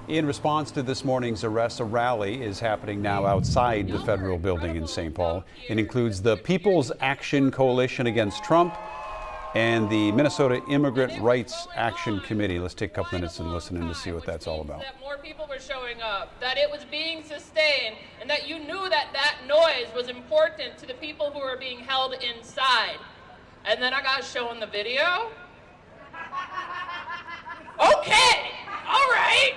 In response to this morning's arrest, a rally is happening now outside the federal building in St. Paul. It includes the People's Action Coalition Against Trump and the Minnesota Immigrant Rights Action Committee. Let's take a couple minutes and listen in to see what that's all about. That more people were showing up, that it was being sustained, and that you knew that that noise was important to the people who were being held inside. And then I got shown the video. Okay, all right.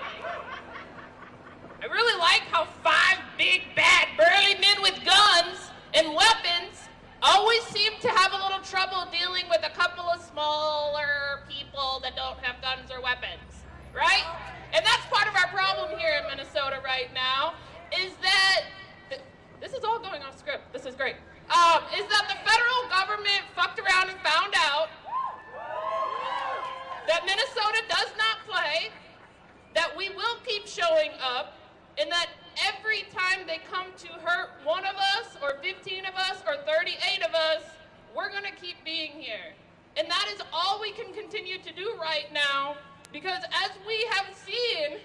I really like how 5 big, bad, burly men with guns and weapons always seem to have a little trouble dealing with a couple of smaller people that don't have guns or weapons, right? And that's part of our problem here in Minnesota right now, is that, this is all going off script, this is great, is that the federal government fucked around and found out that Minnesota does not play, that we will keep showing up, and that every time they come to hurt one of us, or 15 of us, or 38 of us, we're gonna keep being here. And that is all we can continue to do right now, because as we have seen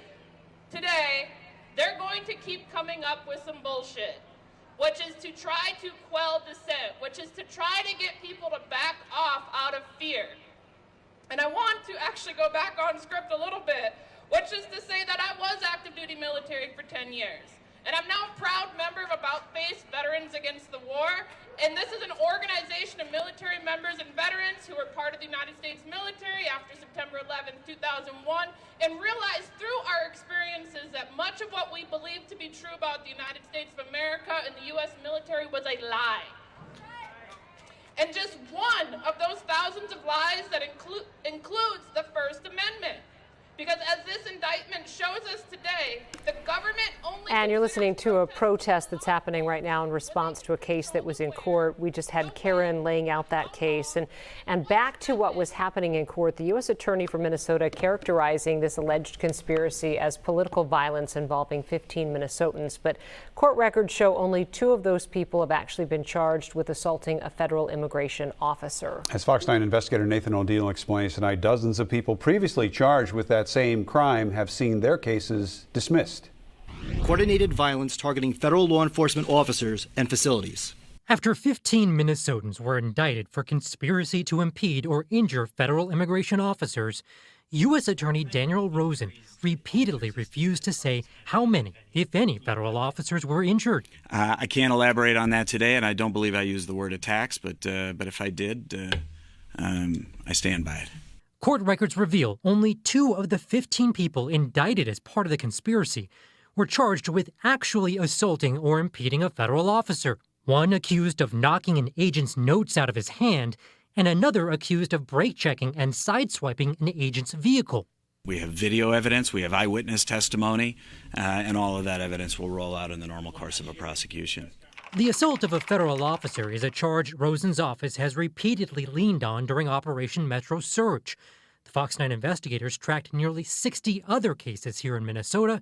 today, they're going to keep coming up with some bullshit, which is to try to quell dissent, which is to try to get people to back off out of fear. And I want to actually go back on script a little bit, which is to say that I was active duty military for 10 years. And I'm now a proud member of About Face Veterans Against the War. And this is an organization of military members and veterans who were part of the United States military after September 11th, 2001, and realized through our experiences that much of what we believed to be true about the United States of America and the U.S. military was a lie. And just one of those thousands of lies that includes the First Amendment. Because as this indictment shows us today, the government only... And you're listening to a protest that's happening right now in response to a case that was in court. We just had Karen laying out that case. And back to what was happening in court, the U.S. Attorney for Minnesota characterizing this alleged conspiracy as political violence involving 15 Minnesotans. But court records show only 2 of those people have actually been charged with assaulting a federal immigration officer. As Fox 9 investigator Nathan O'Neill explains tonight, dozens of people previously charged with that same crime have seen their cases dismissed. Coordinated violence targeting federal law enforcement officers and facilities. After 15 Minnesotans were indicted for conspiracy to impede or injure federal immigration officers, U.S. Attorney Daniel Rosen repeatedly refused to say how many, if any, federal officers were injured. I can't elaborate on that today, and I don't believe I used the word attacks, but if I did, I stand by it. Court records reveal only 2 of the 15 people indicted as part of the conspiracy were charged with actually assaulting or impeding a federal officer. One accused of knocking an agent's notes out of his hand, and another accused of brake checking and sideswiping an agent's vehicle. We have video evidence, we have eyewitness testimony, and all of that evidence will roll out in the normal course of a prosecution. The assault of a federal officer is a charge Rosen's office has repeatedly leaned on during Operation Metro Surge. The Fox 9 investigators tracked nearly 60 other cases here in Minnesota,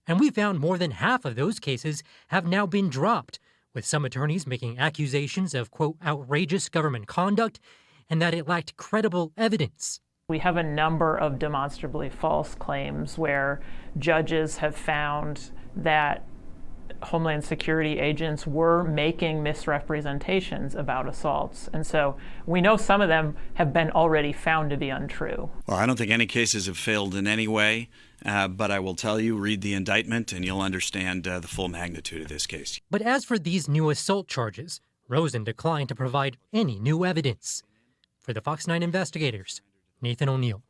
and we found more than half of those cases have now been dropped, with some attorneys making accusations of, quote, outrageous government conduct and that it lacked credible evidence. We have a number of demonstrably false claims where judges have found that Homeland Security agents were making misrepresentations about assaults. And so we know some of them have been already found to be untrue. Well, I don't think any cases have failed in any way, but I will tell you, read the indictment and you'll understand the full magnitude of this case. But as for these new assault charges, Rosen declined to provide any new evidence. For the Fox 9 investigators, Nathan O'Neill.